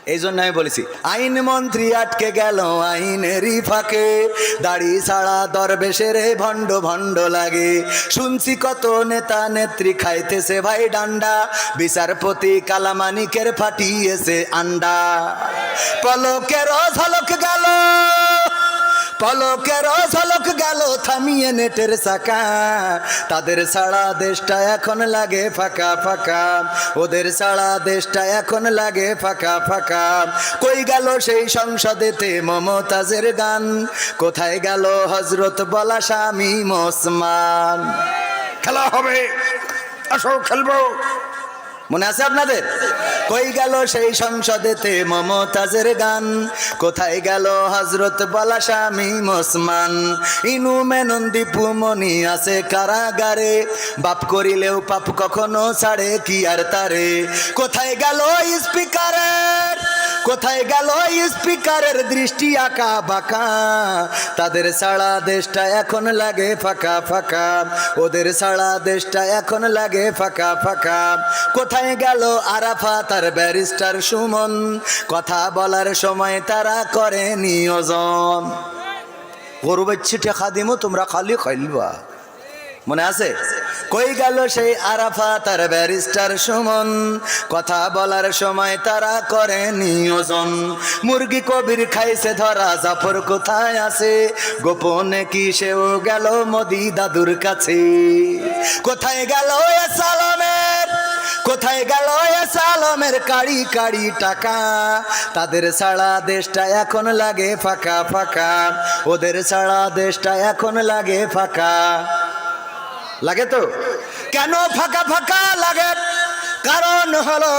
এই জন্য আমি বলেছি আইন মন্ত্রী আটকে গেল আইনেরই ফাঁকে, দাড়ি ছাড়া দরবেশের ভণ্ড ভণ্ড লাগে। শুনছি কত নেতা নেত্রী খাইতেছে ভাই ডান্ডা, বিচারপতি কালামানিকের ফাটিয়েছে আন্ডা। পলকের ঝলক গেল, পলকের ঝলক গেল থামিয়ে নেটের চাকা, তাদের ছাড়া দেশটা এখন লাগে ফাঁকা ফাঁকা, ওদের ছাড়া দেশটা এখন লাগে ফাঁকা ফাঁকা। কই গেল সেই সংসদেতে মমতাজের গান, কোথায় গেল হজরত বলা স্বামী ওসমান? খেলা হবে, আসো খেলবো, মনে আছে আপনাদের? কই গেল সেই সংসদেতে মমতাজের গান, কোথায় গেল হজরত বলা স্বামী ওসমান? ইনু মেনন দীপু মনি আছে কারাগারে, বাপ করিলেও পাপ কখনো ছাড়ে কি আর তারে। কোথায় গেল স্পিকারের, কোথায় গেল স্পিকারের দৃষ্টি আঁকা বাঁকা, তাদের ছাড়া দেশটা এখন লাগে ফাঁকা ফাঁকা, ওদের ছাড়া দেশটা এখন লাগে ফাঁকা ফাঁকা। কোথায় গেল আরাফাত আর ব্যারিস্টার সুমন, কথা বলার সময় তারা করে নিয়োজন। গরু বাচ্চি টেকা দিমো তোমরা খালি খাইলবা, মনে আছে? কই গেল সেই আরাফাত আর ব্যারিস্টার সুমন, কথা বলার সময় তারা করে নিয়োজন। মুরগি কবির খাইছে ধরা, জাফর কোথায় আছে? গোপনে কি সেও গেল মোদি দাদুর কাছে? কোথায় গেল এ সালামের, কোথায় গেল এ সালামের কাড়ি কাড়ি টাকা, তাদের ছাড়া দেশটা এখন লাগে ফাঁকা ফাঁকা, ওদের ছাড়া দেশটা এখন লাগে ফাঁকা। লাগে তো? কেন ফাঁকা ফাঁকা লাগে? কারণ হলো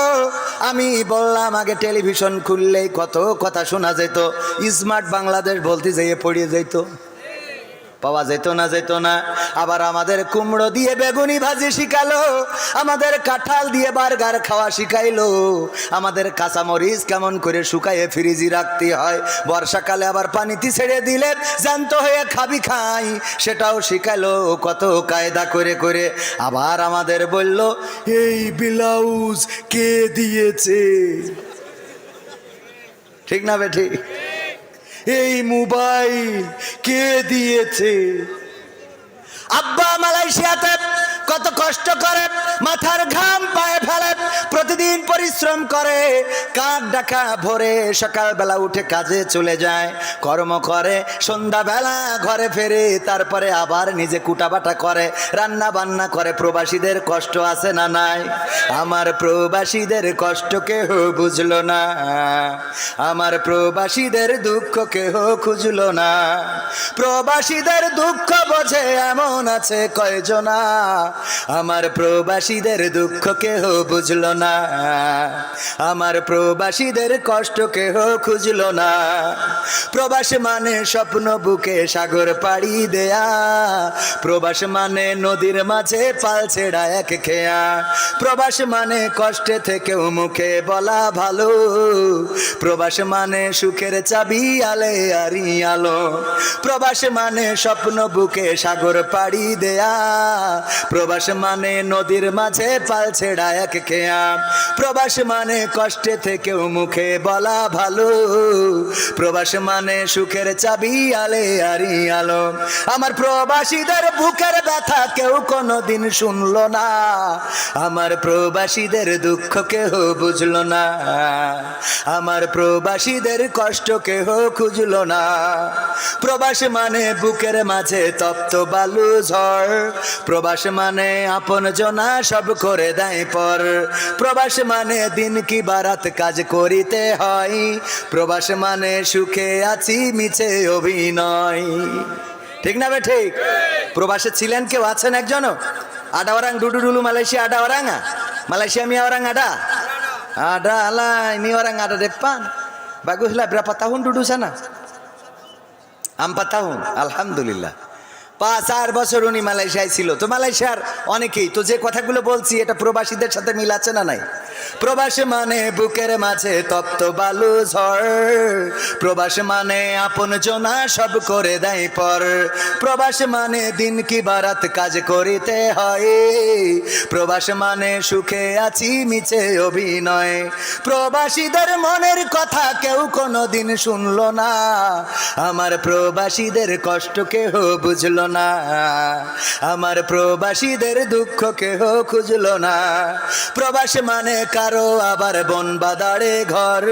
আমি বললাম আগে টেলিভিশন খুললেই কত কথা শোনা যেত, স্মার্ট বাংলাদেশ বলতে যেয়ে পড়িয়ে যেত, পাওয়া যেত না, যেত না। আবার আমাদের কুমড়ো দিয়ে বেগুনি ভাজি শিখালো, আমাদের কাঁঠাল দিয়ে বার্গার খাওয়া শিখাইলো, আমাদের কাঁচামরিচ কেমন করে শুকায়ে ফ্রিজে রাখতে হয়, বর্ষাকালে আবার পানিতে ছেড়ে দিলে জ্যান্ত হয়ে খাবি খাই, সেটাও শিখাইলো কত কায়দা করে করে। আবার আমাদের বলল এই ব্লাউজ কে দিয়েছে, ঠিক না বেঠি? এই মোবাইল কে দিয়েছে? আব্বা মালয়েশিয়াতে কত কষ্ট করে, মাথার ঘাম পায়ে ফেলে, প্রতিদিন পরিশ্রম করে, কাক ডাকা ভোরে সকালবেলা উঠে কাজে চলে যায়, কর্ম করে, সন্ধ্যাবেলা ঘরে ফেরে, তারপরে আবার নিজে কুটাবাটা করে, রান্না বান্না করে। প্রবাসীদের কষ্ট আছে না নাই? আমার প্রবাসীদের কষ্ট কেহ বুঝলো না, আমার প্রবাসীদের দুঃখ কেহ খুঁজলো না। প্রবাসীদের দুঃখ বোঝে এমন আছে কয়জনা, আমার প্রবাসীদের দুঃখ কেহ বুঝলো না, আমার প্রবাসীদের কষ্ট কেহ খুঁজলো না। প্রবাস মানে স্বপ্ন বুকে সাগর পাড়ি দেয়া, প্রবাস মানে নদীর মাঝে পাল ছেড়া এক খেয়া, প্রবাস মানে কষ্টে থেকেও মুখে বলা ভালো, প্রবাস মানে সুখের চাবি আলে আরি আলো, প্রবাস মানে স্বপ্ন বুকে সাগর পাড়ি দেয়া, প্রবাস মানে নদীর মাঝে পাল ছেড়া এক খেয়া, প্রবাস মানে কষ্টে থেকেও মুখে বলা ভালো, প্রবাস মানে সুখের চাবি আলে আরি আলো। আমার প্রবাসীদের বুকের ব্যথা কেউ কোনোদিন শুনলো না, আমার প্রবাসীদের দুঃখ কেহ বুঝলো না, আমার প্রবাসীদের কষ্ট কেহ খুঁজলো না। প্রবাস মানে বুকের মাঝে তপ্ত বালু ঝড়, প্রবাস মানে আপন জনা সব করে দেয় পর, প্রবাস মানে দিন কি বারাত কাজ করিতে হয়, প্রবাস মানে সুখে আছি মিছে অভিনয়, ঠিক না বে ঠিক? প্রবাসে ছিলেন কেউ, আছেন একজনও? ada orang dulu Malaysia, ada orang nggak? Malaysia mi orang ada? Ada lah, ini orang ada depan. Baguslah, berapa tahun duduk sana? 4 tahun, alhamdulillah। 5-4 বছর উনি মালয়েশিয়ায় ছিল। তো মালয়েশিয়ার অনেকেই তো যে কথাগুলো বলছি এটা প্রবাসীদের সাথে মিল আছে না নাই? প্রবাস মানে বুকের মাঝে তপ্ত বালু ঝড়, প্রবাস মানে আপন জনা সব করে দেয় পর, প্রবাস মানে দিন কি বারাত কাজ করিতে হয়, প্রবাস মানে সুখে আছি মিছে অভিনয়। প্রবাসীদের মনের কথা কেউ কোনোদিন শুনলো না, আমার প্রবাসীদের কষ্ট কেহ বুঝলো না, আমার প্রবাসীদের দুঃখ কেহ খুঁজলো না। প্রবাস মানে কারো আবার বন বাদারে ঘর,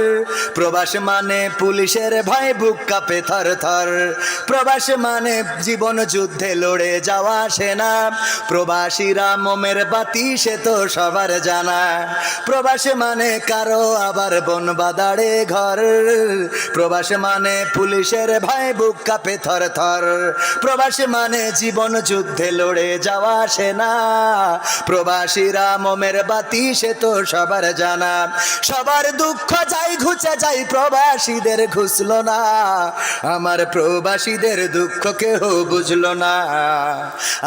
প্রবাস মানে পুলিশের ভয় বুক কাঁপে থর থর, প্রবাস মানে জীবন যুদ্ধে লড়ে যাওয়া সেনা, প্রবাসীরা মোমের বাতি সে তো সবার জানা। প্রবাস মানে কারো আবার বন বাদারে ঘর, প্রবাস মানে পুলিশের ভয় বুক কাঁপে থর থর, প্রবাস মানে জীবন যুদ্ধে লড়ে যাওয়া সেনা, প্রবাসীরা মোমের বাতি সে তো সবার জানা। সবার দুঃখ যাই ঘুচে যাই প্রবাসীদের ঘুষলো না, আমার প্রবাসীদের দুঃখ কেহ বুঝলো না,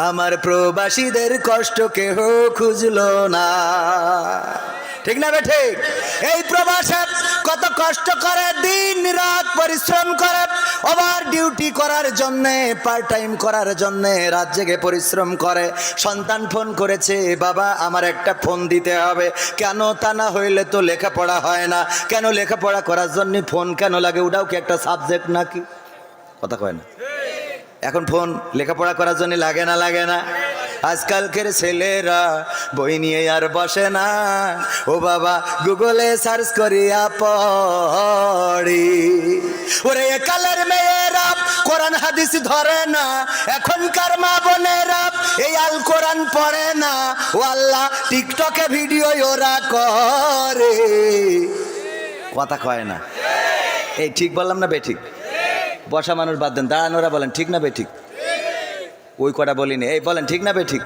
আমার প্রবাসীদের কষ্ট কেহ খুঁজলো না। ঠিক না বেঠে? এই প্রবাসে কত কষ্ট করে, দিন রাত পরিশ্রম করে, ওভার ডিউটি করার জন্যে, পার্ট টাইম করার জন্যে রাত জেগে পরিশ্রম করে। সন্তান ফোন করেছে, বাবা আমার একটা ফোন দিতে হবে। কেন? তা না হইলে তো লেখাপড়া হয় না। কেন? লেখাপড়া করার জন্য ফোন কেন লাগে? ওটাও কি একটা সাবজেক্ট নাকি? কথা কয় না। এখন ফোন লেখাপড়া করার জন্য লাগে না? লাগে না? আজকালকের ছেলেরা বই নিয়ে আর বসে না, ও বাবা গুগলে সার্চ করিয়া পড়ি। ওরে কালের মেয়েরা কোরআন হাদিস ধরে না, এখনকার মা বোনেরা এই আল কোরআন পড়ে না, ও আল্লাহ টিকটকে ভিডিও ওরা করে। কথা কয় না। এই ঠিক বললাম না বেঠিক? বসা মানুষ বাদ দেন, দাঁড়ানোরা বলেন ঠিক না বেঠিক? ওই কটা বলিনি, এই বলেন ঠিক না বেঠিক?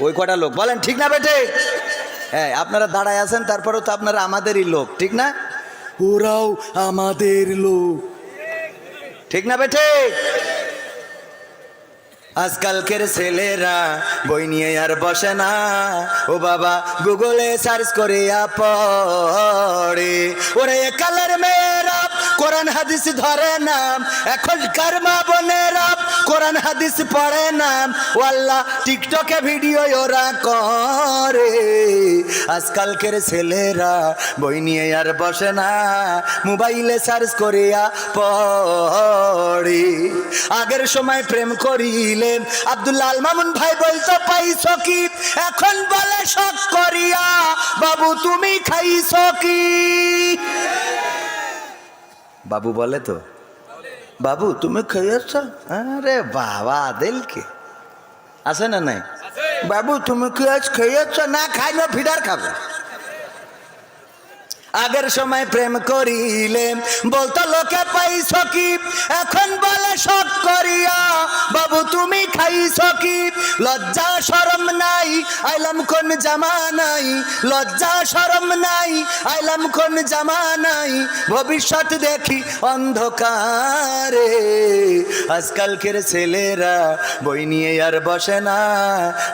ওই কটা লোক বলেন ঠিক না বেঠিক? হ্যাঁ, আপনারা দাঁড়ায় আছেন, তারপরেও তো আপনারা আমাদেরই লোক, ঠিক না? ওরাও আমাদের লোক, ঠিক না বেঠিক? আজকালকের ছেলেরা বই নিয়ে আর বসে না, ও বাবা গুগলে সার্চ করিয়া পড়ে। ওরে কালের মেয়েরা কোরআন হাদিস ধরে না, এখনকার মা বোনেরা কোরআন হাদিস পড়ে না, ও আল্লাহ টিকটকে ভিডিও ওরা করে। আজকালকের ছেলেরা বই নিয়ে আর বসে না, মোবাইলে সার্চ করিয়া পড়ে। আগের সময় প্রেম করিলে আব্দুল্লাহ আল মামুন ভাই বলতো পাইছো কি, এখন বলে শখ করিয়া বাবু তুমি খাইছো কি। বাবু বলে তো, বাবু তুমি খাইয়েছ? আরে বাবা দিলকে আছে না নাই? বাবু তুমি কি আজ খাইয়েছ? না খাই না, ফিডার খাবো। আগের সময় প্রেম করিলে বলতো লোকে পাইছো কি, এখন বলে শখ করিয়া বাবু তুমি খাইছো কি। লজ্জা শরম নাই, আইলাম কোন জামানাই, লজ্জা শরম নাই, আইলাম কোন জামানাই, ভবিষ্যৎ দেখি অন্ধকারে। আজকালকের ছেলেরা বই নিয়ে আর বসে না,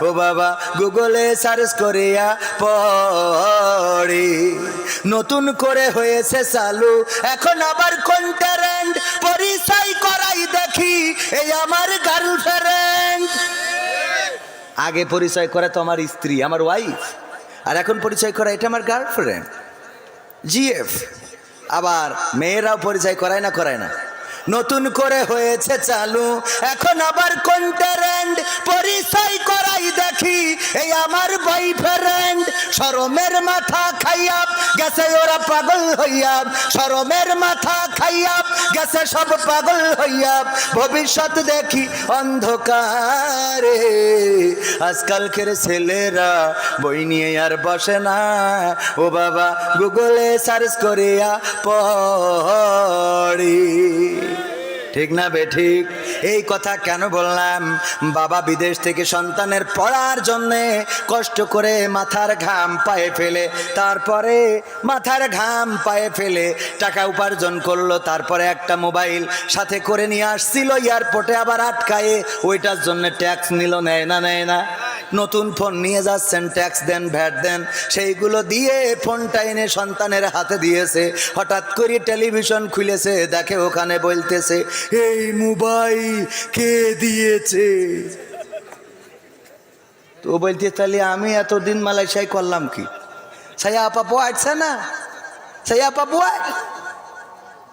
ও বাবা গুগলে সার্চ করিয়া পড়ে। নতুন করে হয়েছে চালু এখন আবার কোন ট্রেন্ড, পরিচয় করাই দেখি এই আমার গার্লফ্রেন্ড। আগে পরিচয় করে তো আমার স্ত্রী, আমার ওয়াইফ, আর এখন পরিচয় করা এটা আমার গার্লফ্রেন্ড, জিএফ। আবার মেয়েরাও পরিচয় করায় না? করায় না? নতুন করে হয়েছে চালু এখন আবার কোন ট্রেন্ড, পরিচয় করাই দেখি এই আমার বয়ফ্রেন্ড। শরমের মাথা খাইয়া গেছে ওরা পাগল হইয়া, শরমের মাথা খাইয়া গেছে সব পাগল হইয়া, ভবিষ্যৎ দেখি অন্ধকারে। আজকালকের ছেলেরা বই নিয়ে আর বসে না, ও বাবা গুগলে সার্চ করিয়া পড়ি। ঠিক না বেঠিক? এই কথা কেন বললাম? বাবা বিদেশ থেকে সন্তানের পড়ার জন্যে কষ্ট করে মাথার ঘাম পায়ে ফেলে, তারপরে মাথার ঘাম পায়ে ফেলে টাকা উপার্জন করলো, তারপরে একটা মোবাইল সাথে করে নিয়ে আসছিল এয়ারপোর্টে, আবার আটকায়ে ওইটার জন্য ট্যাক্স নিল। নেয় না? নেয় না? নতুন ফোন নিয়ে যাচ্ছেন, ট্যাক্স দেন, ভ্যাট দেন, সেইগুলো দিয়ে ফোনটা এনে সন্তানের হাতে দিয়েছে। হঠাৎ করে টেলিভিশন খুলেছে, দেখে ওখানে বলতেছে এই মোবাইল কে দিয়েছে। তো বলতে তাহলে আমি এতদিন মালয়েশিয়ায় করলাম কি? saya apa buat sana? Saya apa buat?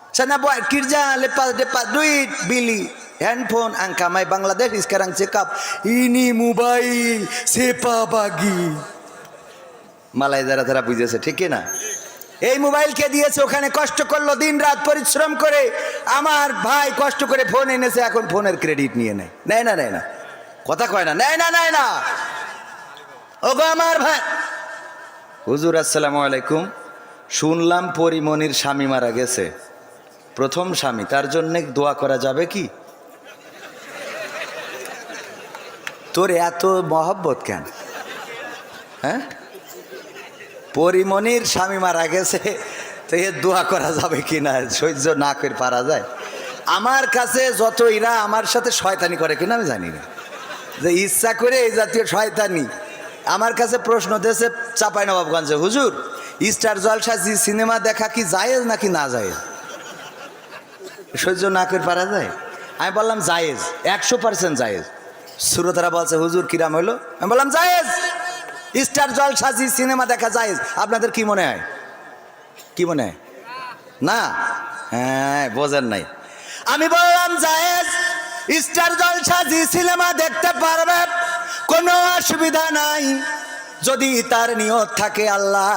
Sana buat kerja, lepas dapat duit beli handphone. Angka mai Bangladesh sekarang cakap ini mobile siapa bagi? মালাই যারা যারা বুঝেছে, ঠিক না? এই মোবাইল কে দিয়েছে? ওখানে কষ্ট করলো, দিন রাত পরিশ্রম করে আমার ভাই কষ্ট করে ফোন এনেছে, এখন ফোনের ক্রেডিট নিয়ে নেয়। নেয় না, নেয় না, কথা কয় না, নেয় না, নেয় না। ওগো আমার ভাই, হুজুর আসসালামু আলাইকুম, শুনলাম পরিমণির স্বামী মারা গেছে, প্রথম স্বামী, তার জন্য দোয়া করা যাবে কি? তোর এত মহব্বত কেন? হ্যাঁ, পরিমণির স্বামী মারা গেছে, তো এর দোয়া করা যাবে কি না? সহ্য না করে পারা যায়? আমার কাছে যত এরা আমার সাথে শয়তানি করে কিনা আমি জানি না, যে ইচ্ছা করে এই জাতীয় শয়তানি আমার কাছে প্রশ্ন দিয়েছে চাঁপাইনবাবগঞ্জে, হুজুর স্টার জলসা জি সিনেমা দেখা কি জায়েজ নাকি না জায়েজ? সহ্য না করে পারা যায়? আমি বললাম জায়েজ, 100% জায়েজ। শ্রোতারা বলছে হুজুর কিরাম হইলো? আমি বললাম জায়েজ, স্টার জলসা জি সিনেমা দেখা জায়েজ। আপনাদের কি মনে হয়? কি মনে হয়? না, হ্যাঁ বোঝেন নাই। আমি বললাম জায়েজ, স্টার জলসা জি সিনেমা দেখতে পারবে, কোনো অসুবিধা নাই, যদি তার নিয়ত থাকে আল্লাহ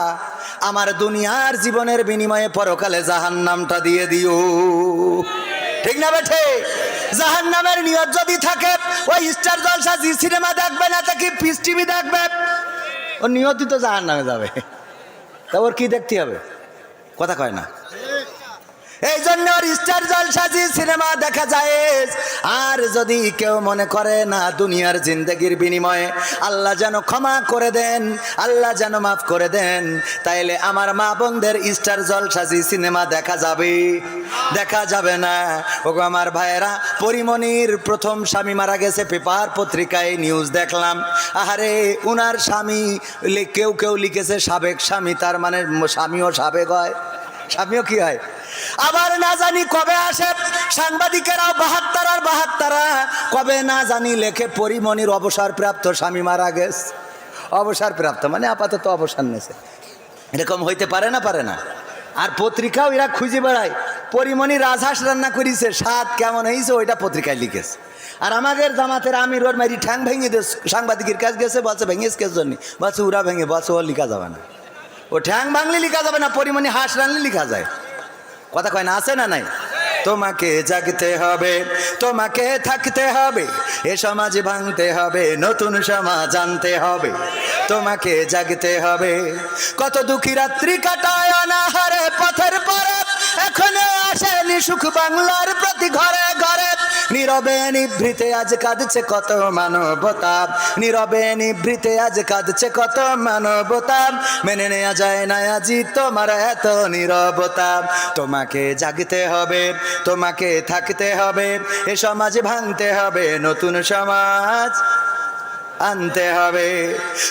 আমার দুনিয়ার জীবনের বিনিময়ে পরকালে জাহান্নামটা দিয়ে দিও। ঠিক না বেঠে? জাহান্নামের নিয়ত যদি থাকে, ওই স্টার জলসা জি সিনেমা দেখবে না, তা কি পিস টিভি দেখবে? ওর নিয়তই তো জাহান্নামে যাবে, তা ওর কি দেখতে হবে? কথা কয় না। এই জন্য ওর স্টার জলসা জি সিনেমা দেখা যায়। আর যদি কেউ মনে করে না দুনিয়ার জিন্দগির বিনিময়ে আল্লাহ যেন ক্ষমা করে দেন, আল্লাহ যেন মাফ করে দেন, তাইলে আমার মা বোনদের স্টার জলসা জি সিনেমা দেখা যাবে? দেখা যাবে না। ওগো আমার ভাইয়েরা, পরিমণির প্রথম স্বামী মারা গেছে, পেপার পত্রিকায় নিউজ দেখলাম। আহারে উনার স্বামী, কেউ কেউ লিখেছে সাবেক স্বামী, তার মানে স্বামীও সাবেক হয়, স্বামীও কি হয়? আবার না জানি কবে আসে সাংবাদিকেরাও 72 আর 72 কবে না জানি লেখে পরিমণির অবসরপ্রাপ্ত স্বামী মারা গেছে। অবসরপ্রাপ্ত মানে আপাতত অবসর নেছে, এরকম হইতে পারে না? পারে না। আর পত্রিকাও এরা খুঁজে বেড়ায়, পরিমণি রাজহাঁস রান্না করেছে, স্বাদ কেমন হয়েছে ওইটা পত্রিকায় লিখেছে। আর আমাদের জামাতের আমির ওর মারি ঠ্যাং ভেঙে দিয়ে সাংবাদিকের কাছে গেছে, বলছে ভেঙেছে কেস জন্য, বলছে ওরা ভেঙে, বলছে ও লিখা যাবে না, ও ঠ্যাং ভাঙলে লিখা যাবে না, পরিমণি হাঁস রানলে লিখা যায়। কথা কয় না? আছে না নাই? তোমাকে জাগতে হবে, তোমাকে থাকতে হবে, এ সমাজ ভাঙতে হবে, নতুন সমাজ আনতে হবে, তোমাকে জাগতে হবে। কত দুঃখী রাত্রি কাটায় অনাহারে পথের পরে, এখনো আসেনি সুখ বাংলার প্রতি ঘরে ঘরে। নীরবে নিভৃতে আজ কাঁদছে কত মানবতা, নীরবে নিভৃতে আজ কাঁদছে কত মানবতা, মেনে নেওয়া যায় না আজি তোমার এত নীরবতা। তোমাকে জাগতে হবে, তোমাকে থাকতে হবে, এ সমাজ ভাঙতে হবে, নতুন সমাজ আনতে হবে।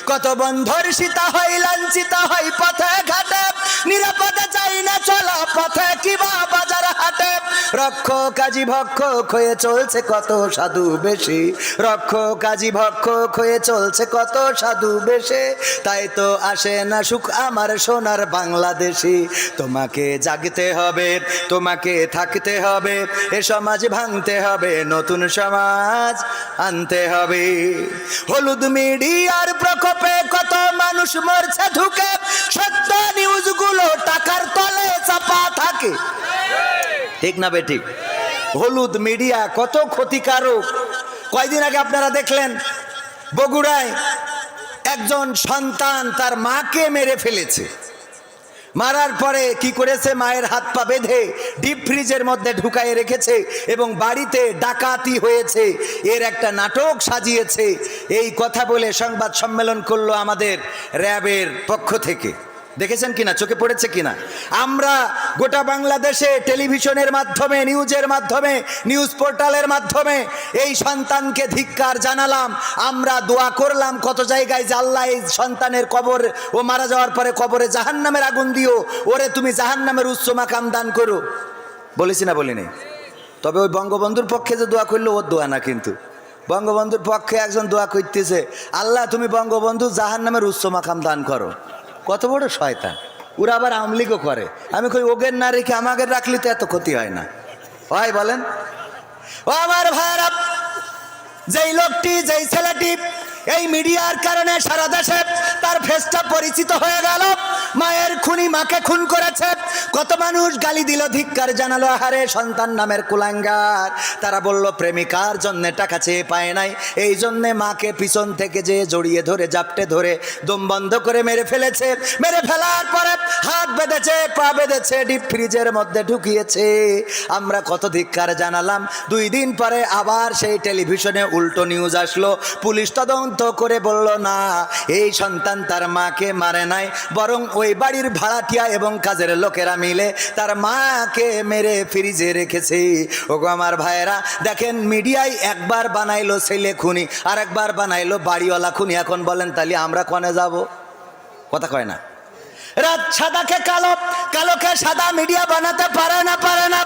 কত বন্ধুর সীতা হয় লাঞ্ছিত হয় পথে ঘাটে, নিরাপদে চাই না চলা পথে কিবা বাজার হাটে। রক্ষ কাজী ভক্ষক হয়ে চলছে কত সাধু বেশি, রক্ষ কাজী ভক্ষক হয়ে চলছে কত সাধু বেশে, তাই তো আসে না সুখ আমার সোনার বাংলাদেশি। তোমাকে জাগতে হবে, তোমাকে থাকতে হবে, এ সমাজ ভাঙতে হবে, নতুন সমাজ আনতে হবে। হলুদ মিডিয়ার প্রকোপে কত মানুষ মরছে ঢুকে, সত্য নিউজগুলো টাকার তলে চাপা থাকে। ঠিক না বেঠিক? হলুদ মিডিয়া কত ক্ষতিকারক। কয়দিন আগে আপনারা দেখলেন বগুড়ায় একজন সন্তান তার মাকে মেরে ফেলেছে। মারার পরে কি করেছে? মায়ের হাত পা বেঁধে ডিপ ফ্রিজের মধ্যে ঢুকায়ে রেখেছে এবং বাড়িতে ডাকাতি হয়েছে, এর একটা নাটক সাজিয়েছে। এই কথা বলে সংবাদ সম্মেলন করলো আমাদের র্যাবের পক্ষ থেকে। দেখেছেন কিনা, চোখে পড়েছে কিনা? আমরা গোটা বাংলাদেশে টেলিভিশনের মাধ্যমে, নিউজের মাধ্যমে, নিউজ পোর্টালের মাধ্যমে এই সন্তানকে ধিক্কার জানালাম। আমরা দোয়া করলাম কত জায়গায় যে আল্লাহ এই সন্তানের কবর, ও মারা যাওয়ার পরে কবরে জাহান্নামের আগুন দিও, ওরে তুমি জাহান্নামের উচ্চ মাকাম দান করো। বলেছি না বলিনি? তবে ওই বঙ্গবন্ধুর পক্ষে যে দোয়া করলো ওর দোয়া না, কিন্তু বঙ্গবন্ধুর পক্ষে একজন দোয়া করতেছে, আল্লাহ তুমি বঙ্গবন্ধু জাহান্নামের উচ্চ মাকাম দান করো। কত বড় শয়তান! ওরা আবার আমলিগও করে। আমি কই ওগের না রেখে আমাদের রাখলে তো এত ক্ষতি হয় না, হয় বলেন? ও আমার ভাইরা, যেই লোকটি, যেই ছেলেটি এই মিডিয়ার কারণে সারা দেশে তার ফেসটা পরিচিত হয়ে গেল, মায়ের খুনি মাকে খুন করেছে, কত মানুষ গালি দিল, ধিক্কার জানালো, আহারে সন্তান নামের কুলাঙ্গার। তারা বলল প্রেমিকার জন্য টাকা চেয়ে পায় নাই, এই জন্যে মাকে পিছন থেকে যে জড়িয়ে ধরে জাপটে ধরে দম বন্ধ করে মেরে ফেলেছে। মেরে ফেলার পরে হাত বেঁধেছে, পা বেঁধেছে, ডিপ ফ্রিজের মধ্যে ঢুকিয়েছে। আমরা কত ধিক্কার জানালাম। 2 দিন পরে আবার সেই টেলিভিশনে উল্টো নিউজ আসলো। পুলিশ তদন্ত করে বলল না, এই সন্তান তার মাকে মারে নাই, বরং ওই বাড়ির ভাড়াটিয়া এবং কাজের লোকেরা মিলে তার মাকে মেরে ফ্রিজে রেখেছে। ওগো আমার ভাইয়েরা, দেখেন মিডিয়ায় একবার বানাইলো ছেলে খুনি, আর একবার বানাইলো বাড়িওয়ালা খুনি। এখন বলেন তাহলে আমরা কনে যাব? কথা কয় না। রাত সাদাকে কালো, কালোকে সাদা মিডিয়া বানাতে পারে না, পারে না।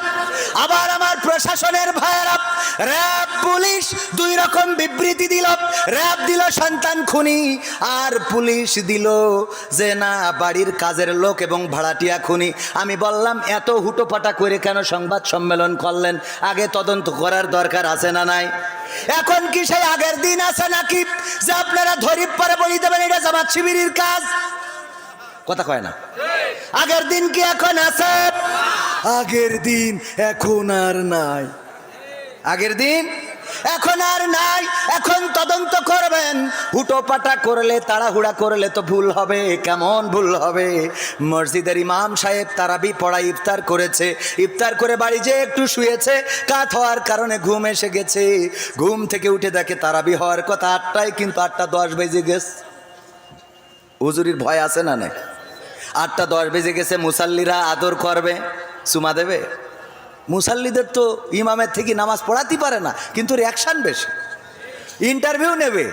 আবার আমার প্রশাসনের ভাইয়েরা, র্যাব পুলিশ 2 রকম বিবৃতি দিল। র্যাব দিল সন্তান খুনি, আর পুলিশ দিল যে না বাড়ির কাজের লোক এবং ভাড়াটিয়া খুনি। আমি বললাম এত হুটোপাটা করে কেন সংবাদ সম্মেলন করলেন? আগে তদন্ত করার দরকার আছে না নাই? এখন কি সেই আগের দিন আছে নাকি যে আপনারা ধরিপ পরে বলি দেবেন এটা জামাত শিবিরের কাজ? কথা কয় না। আগের দিন কি এখন আছে? আগের দিন এখন আর নাই। আগের দিন এখন আর নাই। এখন তদন্ত করবেন। হুটোপাটা করলে, তাড়াহুড়া করলে তো ভুল হবে। কেমন ভুল হবে? মসজিদের ইমাম সাহেব তারাবি পড়ায় ইফতার করেছে, ইফতার করে বাড়ি যেয়ে একটু শুয়েছে, কাত হওয়ার কারণে ঘুম এসে গেছে। ঘুম থেকে উঠে দেখে তারাবি হওয়ার কথা 8টায়, কিন্তু 8:10 বেজে গেছে। হুজুরির ভয় আছে না নাই? 8:10 বেজে গেছে। মুসাল্লিরা আদর করবে, চুমা দেবে। মুসাল্লিদের তো ইমামের থেকে নামাজ পড়াতেই পারে না, কিন্তু রিয়াকশান বেশি। ইন্টারভিউ নেবে,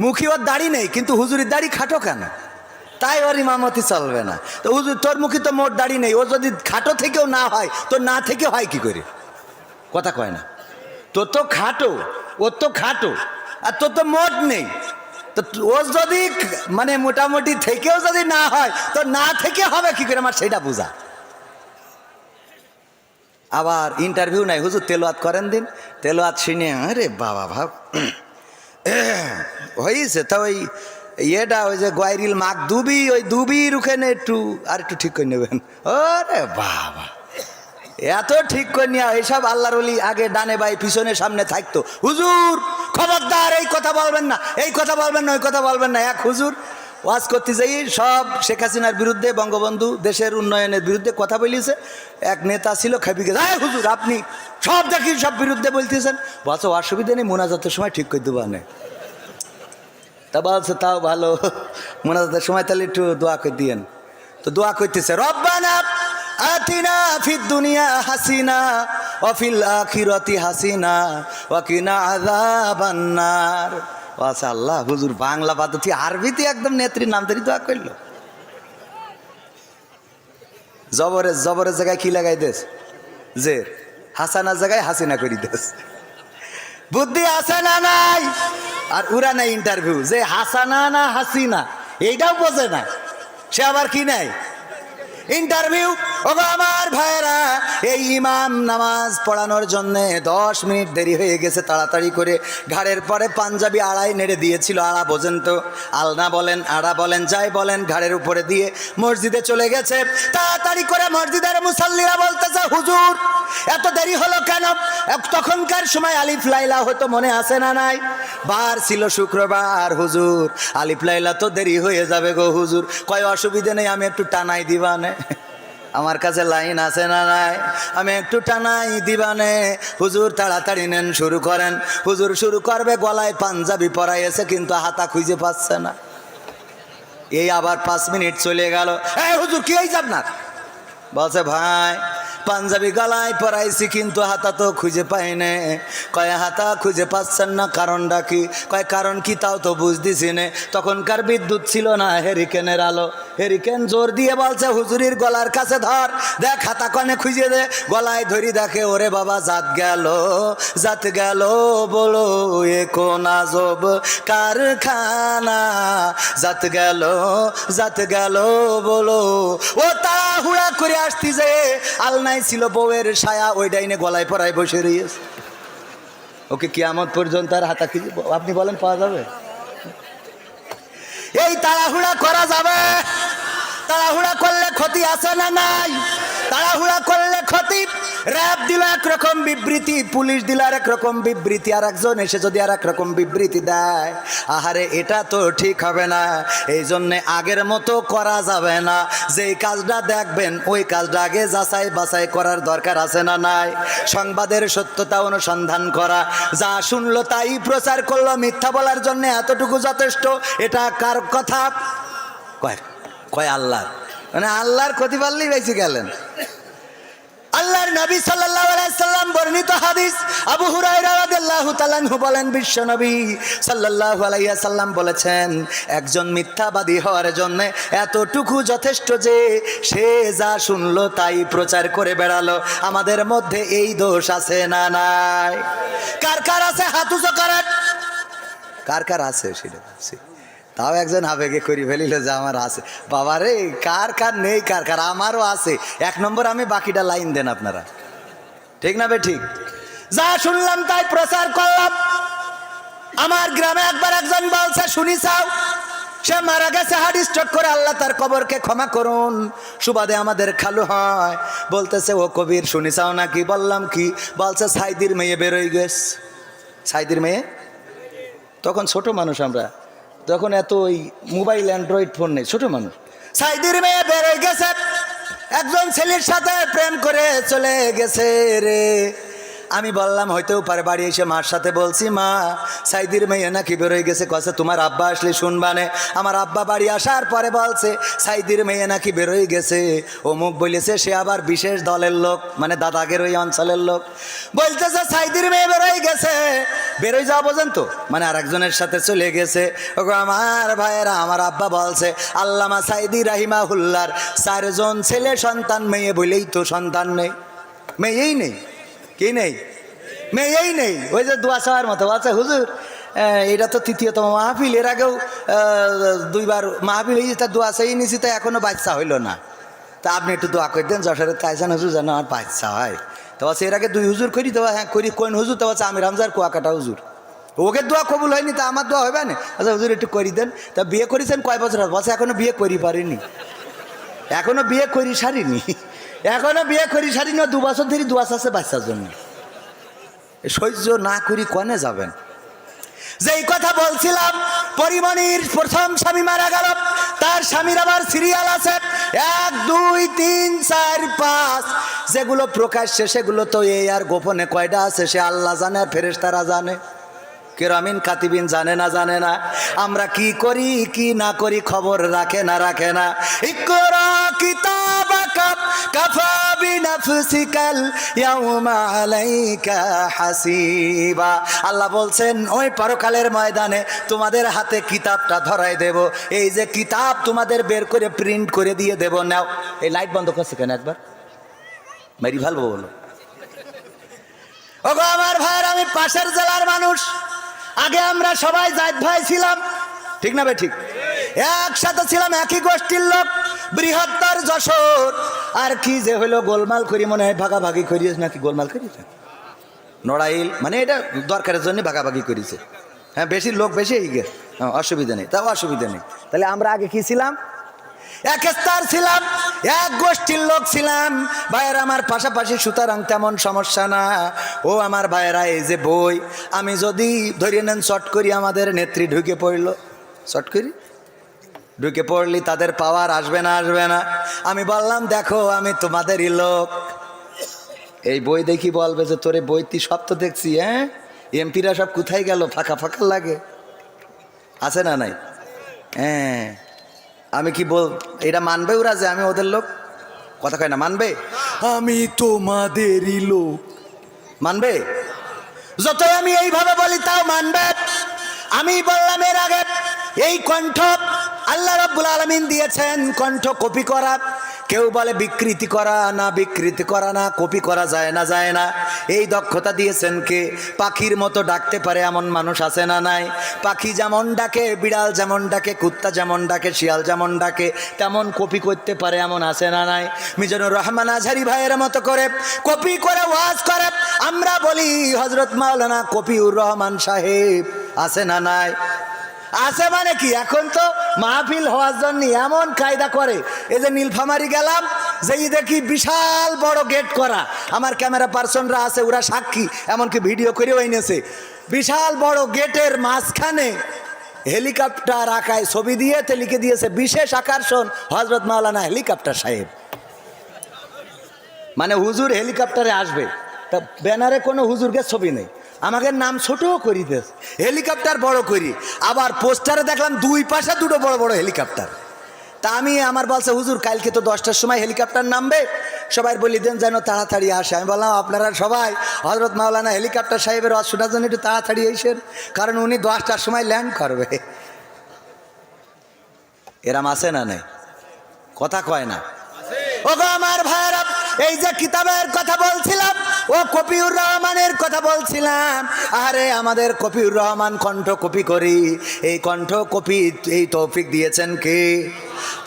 মুখী ওর দাড়ি নেই, কিন্তু হুজুরির দাড়ি খাটো কেন? তাই ওর ইমামতি চলবে না। তো হুজুর তোর মুখী তো মোট দাড়ি নেই, ও যদি খাটো থেকেও না হয় তো না থেকে হয় কি করে? কথা কয় না। তোর তো খাটো, ওর তো খাটো, আর তোর তো মোট নেই। তো ও যদি মানে মোটামুটি থেকেও যদি না হয় তো না থেকে হবে কি করে? আমার সেটা বোঝা। আবার ইন্টারভিউ নাই, হুজুর তেলাওয়াত করেন দিন। তেলাওয়াত শুনে আরে বাবা ভাব হয়েছে। তা ওই ইয়েটা ওই যে গোয়াইরিল মাক দুবি, ওই দুবির ওখানে একটু আর একটু ঠিক করে নেবেন। ওরে বাবা, এত ঠিক করে নিয়ে এইসব আল্লাহর ওলি আগে ডানে বাই পিছনে সামনে থাকতো। হুজুর খবরদার এই কথা বলবেন না, এই কথা বলবেন না, ওই কথা বলবেন না। এক হুজুর ওয়াজ করতে যাই সব শেখ হাসিনার বিরুদ্ধে, বঙ্গবন্ধু দেশের উন্নয়নের বিরুদ্ধে কথা বলিয়েছে। এক নেতা ছিল খেপি গেছে, হ্যাঁ হুজুর আপনি সব দেখি সব বিরুদ্ধে বলতেছেন। বলছে অসুবিধা নেই, মোনাজাতের সময় ঠিক করে দেবো আনে। তা বলছে তাও ভালো, মোনাজাতের সময় তাহলে একটু দোয়া করে দিয়েন। তো দোয়া করতেছে, রব্বানা আতিনা ফিদ দুনিয়া হাসিনা ওয়া ফিল আখিরাতি হাসিনা ওয়া কিনা আযাবান নার। আচ্ছা আল্লাহ, হুজুর বাংলা পদ্ধতি আরবিতে একদম নেত্রীর নাম ধরে দোয়া করলো। জবরের জবরের জায়গায় কি লাগাই দেস? জের। হাসানার জায়গায় হাসিনা করি দেস। বুদ্ধি আছে না নাই? আর উরা নাই ইন্টারভিউ যে হাসানা না হাসিনা এইটাও বোঝে না, সে আবার কি নাই ইন্টারভিউ। ওগো আমার ভাইরা, এই ইমাম নামাজ পড়ানোর জন্য 10 মিনিট দেরি হয়ে গেছে। তাড়াতাড়ি করে ঘাড়ের পরে পাঞ্জাবি আড়াই নেড়ে দিয়েছিল। আড়া বোঝেন তো, আলনা বলেন আড়া বলেন যাই বলেন, ঘাড়ের উপরে দিয়ে মসজিদে চলে গেছে। তাড়াতাড়ি করে মসজিদের মুসাল্লিরা বলতেছে, হুজুর এত দেরি হলো কেন? তখনকার সময় আলিফ লাইলা হতো, মনে আছে না নাই? বার ছিল শুক্রবার। হুজুর আলিফ লাইলা তো দেরি হয়ে যাবে গো হুজুর। কয় অসুবিধে নেই, আমি একটু টানাই দিবানে, আমার কাছে লাইন আছে না নাই, আমি একটু টানাই দিবানে। হুজুর তাড়াতাড়ি নেন, শুরু করেন। হুজুর শুরু করবে, গলায় পাঞ্জাবি পরাইছে কিন্তু হাতা খুঁজে পাচ্ছে না। এই আবার 5 মিনিট চলে গেল। এই হুজুর কি এই যাব না? বলছে ভাই পাঞ্জাবি গলায় পরাইছি কিন্তু হাতা তো খুঁজে পাই না। কয় হাতা খুঁজে পাচ্ছেন না, কারণটা কি? কয় কারণ কি তাও তো বুঝতেছি না। তখনকার বিদ্যুৎ ছিল না, হেরিকেনের আলো। হেরিকেন জোর দিয়ে বলছে হুজুরির গলার কাছে ধর, দেখ হাতা কনে খুঁজে দে। গলায় ধরি দেখে ওরে বাবা জাত গেল বলো এ কোন আজব কারখানা। জাত গেল বলো। ও তাড়াহুড়া করে আসতি যে আলনায় ছিল বউয়ের ছায়া, ওই ডাইনে গলায় পরায় বসে রয়েছে। ওকে কিয়ামত পর্যন্ত আর হাতা খুঁজে আপনি বলেন পাওয়া যাবে? এই তাড়াহুড়া করা যাবে? তাড়াহুড়া করলে ক্ষতি আছে না নাই? তাড়াহুড়া করলে ক্ষতি। র্যাব দিল একরকম বিবৃতি, পুলিশ দিল আর একরকম বিবৃতি, আর একজন এসে যদি আর একরকম বিবৃতি দেয়, আহারে এটা তো ঠিক হবে না। এই জন্যে আগের মতো করা যাবে না। যেই কাজটা দেখবেন ওই কাজটা আগে যাচাই বাছাই করার দরকার আছে না নাই? সংবাদের সত্যতা অনুসন্ধান করা, যা শুনলো তাই প্রচার করলো, মিথ্যা বলার জন্য এতটুকু যথেষ্ট। এটা কার কথা? কয় আল্লাহর। মানে আল্লাহর ক্ষতি পারলেই বেঁচে গেলেন। আল্লাহর নবী সাল্লাল্লাহু আলাইহি সাল্লাম বর্ণিত হাদিস, আবু হুরায়রা রাদিয়াল্লাহু তাআলা আনহু বলেন, বিশ্ব নবী সাল্লাল্লাহু আলাইহি সাল্লাম বলেছেন, একজন মিথ্যাবাদী হওয়ার জন্য এতটুকু যথেষ্ট যে সে যা শুনলো তাই প্রচার করে বেড়ালো। আমাদের মধ্যে এই দোষ আছে না নাই? কার কার আছে হাত উঁচু করেন। কার কার আছে সেটা বলছি। তাও একজন আবেগে করি ফেলিল যে আমার আছে। বাবারে কার কার নেই, কার কার আমারও আছে। 1 নম্বর আমি, বাকিটা লাইন দেন আপনারা। ঠিক না বে ঠিক? যা শুনলাম তাই প্রচার করলাম। আমার গ্রামে একবার একজন বলছে শুনি চাও, সে মারা গেছে হার্ট স্ট্রোক করে, আল্লাহ তার কবরকে ক্ষমা করুন। সুবাদে আমাদের খালু হয়, বলতেছে ও কবির শুনি চাও নাকি? বললাম কি? বলছে সাইদির মেয়ে বেরোয় গেছে। সাইদির মেয়ে? তখন ছোট মানুষ আমরা, তখন এত ওই মোবাইল অ্যান্ড্রয়েড ফোন নেই, ছোট মানুষ। সাইদির মেয়ে বেরোয় গেছে, একজন ছেলের সাথে প্রেম করে চলে গেছে রে। আমি বললাম হইতেও পারে। বাড়ি এসে মার সাথে বলছি, মা সাইদির মেয়ে নাকি বেরোয় গেছে। কছে তোমার আব্বা আসলে শুনবানে। আমার আব্বা বাড়ি আসার পরে বলছে সাইদির মেয়ে নাকি বেরোয় গেছে, অমুক বলেছে, সে আবার বিশেষ দলের লোক, মানে দাদাগের ওই অঞ্চলের লোক। বলতেছে সাইদির মেয়ে বেরোয় গেছে। বেরোয় যাওয়া বোঝেন তো, মানে আর একজনের সাথে চলে গেছে। ওগো আমার ভাইয়েরা, আমার আব্বা বলছে আল্লামা সাইদি রাহিমাহুল্লাহর 4 জন ছেলে সন্তান, মেয়ে বলেই তো সন্তান নেই। মেয়েই নেই। কি নেই? মেয়েই নেই। ওই যে দোয়া চাওয়ার মতো আছে, হুজুর এটা তো 3য়তম মাহফিল, এর আগেও 2বার মাহফিল হয়েছে, তা দোয়া চাই নিছি, তা এখনো বাচ্চা হইল না। তা আপনি একটু দোয়া করে দেন, যশোরের তাইসান হুজুর যেন আমার বাচ্চা হয়। তো আছে এর আগে 2 হুজুর করি, তো হ্যাঁ করি। কোন হুজুর? তো আছে আমি রামজার কুয়াকাটা হুজুর। ওকে দোয়া কবুল হয়নি, তা আমার দোয়া হবে না? আচ্ছা হুজুর একটু করি দেন। তা বিয়ে করেছেন কয় বছর? বলছে এখনো বিয়ে করি পারিনি, এখনো বিয়ে করি সারিনি, এখনো বিয়ে করি সারিনি। 2 বছর ধরে দোয়া আছে বাচ্চার জন্য। সহ্য না করি কনে যাবেন? যেই কথা বলছিলাম, পরিমণির প্রথম স্বামী মারা গেল, তার স্বামীর আবার সিরিয়াল আছে 1 2 3 4 5। যেগুলো প্রকাশ্যে সেগুলো তো এই, আর গোপনে কয়টা আছে সে আল্লাহ জানে আর ফেরেশতারা জানে। কিরামিন কাতিবিন জানে না? আমরা কি করি কি না করি খবর রাখে না। ইকরা কিতাবাকা কাফা বিনাফসিকাল ইয়াউমা আলাইকা হাসিবা। আল্লাহ বলছেন ওই পরকালের ময়দানে তোমাদের হাতে কিতাবটা ধরাই দেব। এই যে কিতাব তোমাদের বের করে প্রিন্ট করে দিয়ে দেব। নাও। এই লাইট বন্ধ করছে কেন? একবার মেরি ভালো বলো। ওগো আমার ভাইয়ের, আমি পাশের জেলার মানুষ। আগে আমরা সবাই জায়েদ ভাই ছিলাম, ঠিক না ভাই? ঠিক। একসাথে ছিলাম, একই গোষ্ঠীর লোক, বৃহত্তর যশোর। আর কি যে হলো গোলমাল করি, মনে হয় ভাগাভাগি করিস নাকি? গোলমাল করিছে নড়াইল, মানে এটা দরকারের জন্য ভাগাভাগি করেছে। হ্যাঁ বেশি লোক বেশি এই গে, অসুবিধা নেই, তাও অসুবিধা নেই। তাহলে আমরা আগে কি ছিলাম? এক স্তর ছিলাম, এক গোষ্ঠীর লোক ছিলাম ভাইয়ের আমার পাশাপাশি। সুতরাং তেমন সমস্যা না। ও আমার ভাইয়েরা, এই যে বই, আমি যদি ধরিয়ে নেন শর্ট করি, আমাদের নেত্রী ঢুকে পড়ল, শর্ট করি ঢুকে পড়লি, তাদের পাওয়ার আসবে না? আমি বললাম দেখো আমি তোমাদেরই লোক। এই বই দেখি বলবে যে তোরে বই তুই সব তো দেখছি, হ্যাঁ এমপিরা সব কোথায় গেল? ফাঁকা লাগে, আছে না নাই? হ্যাঁ আমি কি বল, এটা মানবে ওরা যে আমি ওদের লোক? কথা কয় না, মানবে? আমি তোমাদেরই লোক, মানবে? যতই আমি এইভাবে বলি তাও মানবে? আমি বললাম এর আগে, এই কণ্ঠ আল্লাহ রাব্বুল আলামিন দিয়েছেন কণ্ঠ কপি করা। কেউ বলে বিকৃতি করা, না বিকৃতি করা না, কপি করা যায় না, যায় না। এই দক্ষতা দিয়েছেন কে? পাখির মতো ডাকতে পারে এমন মানুষ আছে না নাই? পাখি যেমন ডাকে, বিড়াল যেমন ডাকে, কুত্তা যেমন ডাকে, শিয়াল যেমন ডাকে, তেমন কপি করতে পারে এমন আছে না নাই? মিজানুর রহমান আজহারী ভাইয়ের মতো করে কপি করে ওয়াজ করে। আমরা বলি হযরত মাওলানা কপিউর রহমান সাহেব আছে না নাই? আছে মানে কি, এখন তো মাহফিল হওয়ার জন্য এমন কায়দা করে। এই যে নীলফামারী গেলাম, যেই দেখি বিশাল বড় গেট করা, আমার ক্যামেরা পার্সনরা আছে, ওরা সাক্ষী, এমনকি ভিডিও করেও এনেছে। বিশাল বড় গেটের মাঝখানে হেলিকপ্টার আঁকায় ছবি দিয়ে লিখে দিয়েছে বিশেষ আকর্ষণ হযরত মাওলানা হেলিকপ্টার সাহেব। মানে হুজুর হেলিকপ্টারে আসবে, তা ব্যানারে কোনো হুজুরকে ছবি নেই, আমাদের নাম ছোট করি দেশ, হেলিকপ্টার বড় করি। আবার পোস্টারে দেখলাম দুই পাশে দুটো বড় বড় হেলিকপ্টার। তা আমি আমার বলছে হুজুর কালকে তো 10টার সময় হেলিকপ্টার নামবে, সবাই বলি দেন যেন তাড়াতাড়ি আসে। আমি বললাম আপনারা সবাই হযরত মাওলানা হেলিকপ্টার সাহেবের ওয়াজ শোনার জন্য একটু তাড়াতাড়ি এসেন, কারণ উনি 10টার সময় ল্যান্ড করবে। এরাম আছে না নাই? কথা কয় না। ওগো আমার ভাইরা, এই যে কিতাবের কথা বলছিলাম, ও কপিউর রহমানের কথা বলছিলাম। আরে আমাদের কপিউর রহমান কণ্ঠ কপি করি, এই কণ্ঠ কপি এই তৌফিক দিয়েছেন কে?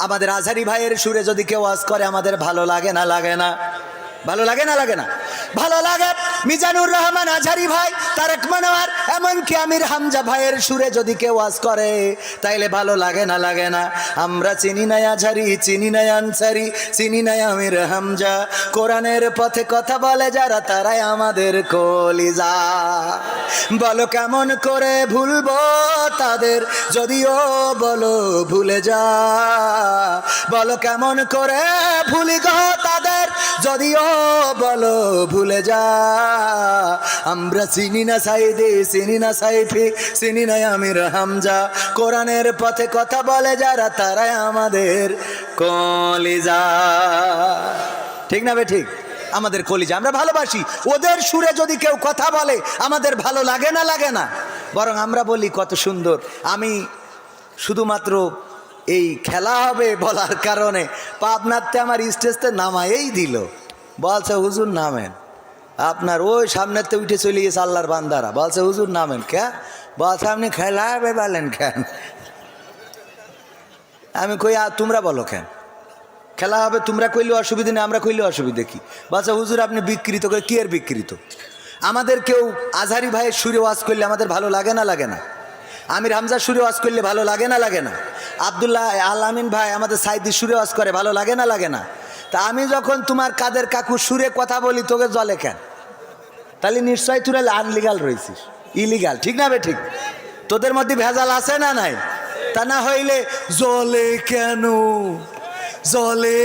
আমাদের আজহারী ভাইয়ের সুরে যদি কেউ ওয়াজ করে আমাদের ভালো লাগে না, লাগে না? ভালো লাগে না, লাগে না? ভালো লাগে। মিজানুর রহমান আজহারী ভাই, তারেক মনোয়ার, এমনকি আমির হামজা ভাইয়ের সুরে যদি কেউ ওয়াজ করে তাইলে ভালো লাগে না, লাগে না? আমরা চিনি না আজহারী, চিনি না আনসারি, চিনি না আমির হামজা, কোরআনের পথে কথা বলে যারা তারাই আমাদের কলিজা। বলো কেমন করে ভুলবো তাদের, যদিও বলো ভুলে যা। বলো কেমন করে ভুলি গো তাদের, যদিও বলো ভুলে যা। আমরা চিনি না সাইদি, চিনি না সাইফি, চিনি না আমির হামজা, কোরআনের পথে কথা বলে যারা তারাই আমাদের কলিজা। ঠিক না বে ঠিক? আমাদের কলিজা, আমরা ভালোবাসি। ওদের সুরে যদি কেউ কথা বলে আমাদের ভালো লাগে না, লাগে না? বরং আমরা বলি কত সুন্দর। আমি শুধুমাত্র এই খেলা হবে বলার কারণে পাবনাতে আমার স্টেজতে নামায়েই দিল, বলছে হুজুর নামেন। আপনার ওই সামনেতে উঠে চলে গেছে আল্লাহর বান্দারা, বলছে হুজুর নামেন। কে বলছে আপনি খেলা হবে বলেন কেন? আমি কই তোমরা বলো কেন খেলা হবে? তোমরা কইলে অসুবিধা নেই, আমরা কইলে অসুবিধা কি? বলছে হুজুর আপনি বিকৃত করে। কি এর বিকৃত? আমাদের কেউ আজহারী ভাইয়ের সুরে ওয়াজ করলে আমাদের ভালো লাগে না, লাগে না? আমির হামজা সুরে ওয়াজ করলে ভালো লাগে না, লাগে না? আব্দুল্লাহ আল আমিন ভাই আমাদের সাইদি সুরে ওয়াজ করে, ভালো লাগে না, লাগে না? তা আমি যখন তোমার কাদের কাকু সুরে কথা বলি তোকে জলে কেন? তাহলে নিশ্চয় তুই আনলিগাল রয়েছিস, ইলিগাল। ঠিক না বে ঠিক? তোদের মধ্যে ভেজাল আছে না নাই? তা না হইলে জলে কেন, জলে